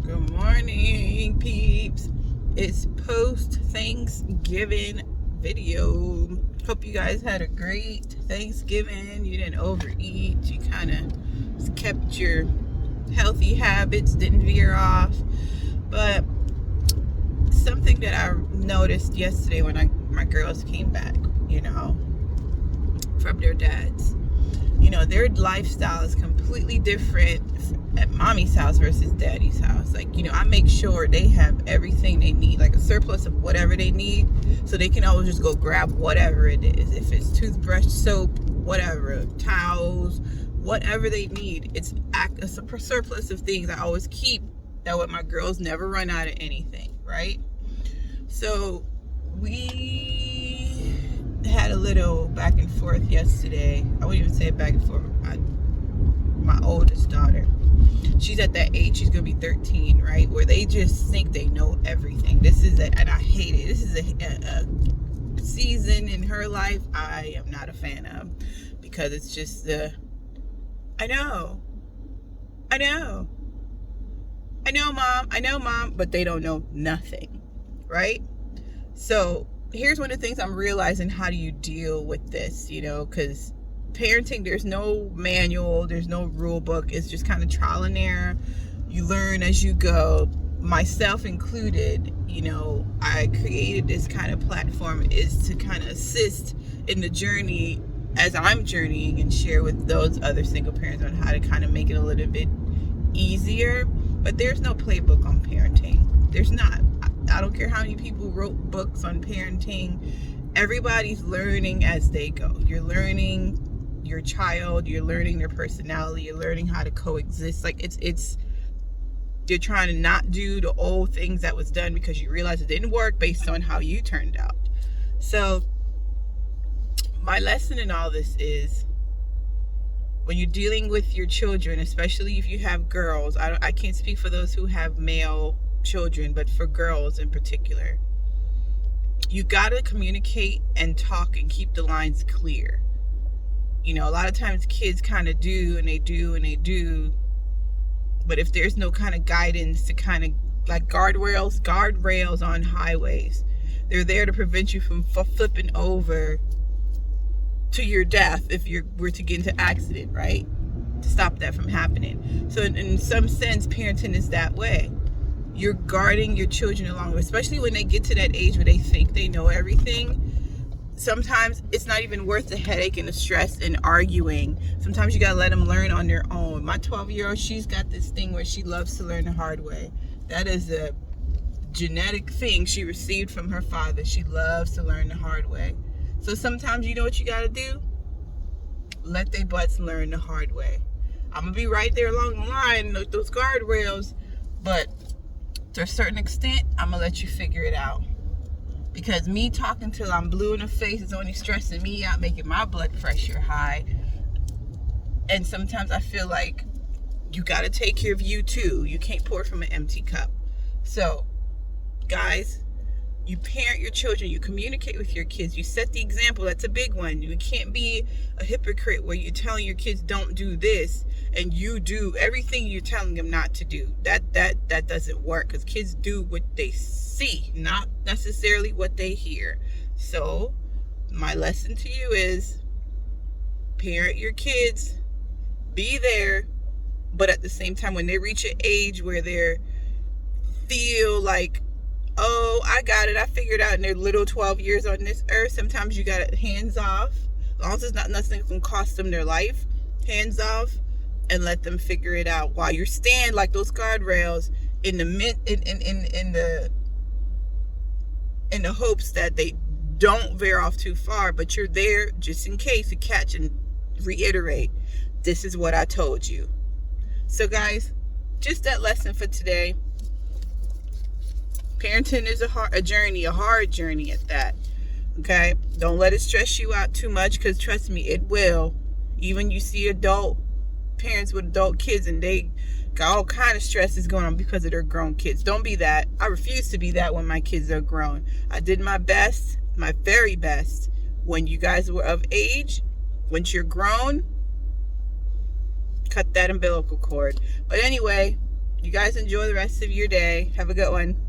Good morning, peeps. It's post-Thanksgiving video. Hope you guys had a great Thanksgiving. You didn't overeat. You kind of kept your healthy habits, didn't veer off. But something that I noticed yesterday when my girls came back, from their dads. Their lifestyle is completely different at mommy's house versus daddy's house. I make sure they have everything they need, like a surplus of whatever they need, so they can always just go grab whatever it is. If it's toothbrush, soap, whatever, towels, whatever they need, it's a surplus of things I always keep. That way my girls never run out of anything, right? So we had a little back and forth yesterday. I wouldn't even say it back and forth. My oldest daughter, she's at that age, she's gonna be 13, right, where they just think they know everything. And I hate it. This is a season in her life I am not a fan of, because it's just I know mom, but they don't know nothing, right? So here's one of the things I'm realizing: how do you deal with this? Because parenting, there's no manual, there's no rule book. It's just kind of trial and error. You learn as you go, myself included. I created this kind of platform is to kind of assist in the journey as I'm journeying, and share with those other single parents on how to kind of make it a little bit easier. But there's no playbook on parenting. There's not. I don't care how many people wrote books on parenting. Everybody's learning as they go. You're learning your child, you're learning their personality, you're learning how to coexist. You're trying to not do the old things that was done because you realize it didn't work based on how you turned out. So my lesson in all this is, when you're dealing with your children, especially if you have girls, I can't speak for those who have male children, but for girls in particular, you got to communicate and talk and keep the lines clear. A lot of times kids kind of do, and they do, but if there's no kind of guidance to kind of, like guardrails on highways, they're there to prevent you from flipping over to your death if you were to get into accident, right? To stop that from happening. So in some sense, parenting is that way. You're guarding your children along, especially when they get to that age where they think they know everything. Sometimes it's not even worth the headache and the stress and arguing. Sometimes you gotta let them learn on their own. My 12-year-old, she's got this thing where she loves to learn the hard way. That is a genetic thing she received from her father. She loves to learn the hard way. So sometimes, you know what you gotta do? Let their butts learn the hard way. I'm gonna be right there along the line, those guardrails, but to a certain extent, I'm gonna let you figure it out. Because me talking till I'm blue in the face is only stressing me out, making my blood pressure high. And sometimes I feel like you got to take care of you too. You can't pour from an empty cup. So, guys, you parent your children, you communicate with your kids, you set the example. That's a big one. You can't be a hypocrite where you're telling your kids don't do this and you do everything you're telling them not to do. That doesn't work, because kids do what they see, not necessarily what they hear. So my lesson to you is, parent your kids, be there, but at the same time, when they reach an age where they feel like, oh, I got it, I figured out in their little 12 years on this earth, sometimes you got it hands off. As long as it's not nothing that can cost them their life, hands off, and let them figure it out while you stand like those guardrails in the hopes that they don't veer off too far, but you're there just in case to catch and reiterate, this is what I told you. So guys, just that lesson for today. Parenting is a journey, a hard journey at that. Okay? Don't let it stress you out too much, because trust me, it will. Even you see adult parents with adult kids and they got all kind of stresses going on because of their grown kids. Don't be that. I refuse to be that when my kids are grown. I did my best, my very best, when you guys were of age. Once you're grown, cut that umbilical cord. But anyway, You guys enjoy the rest of your day. Have a good one.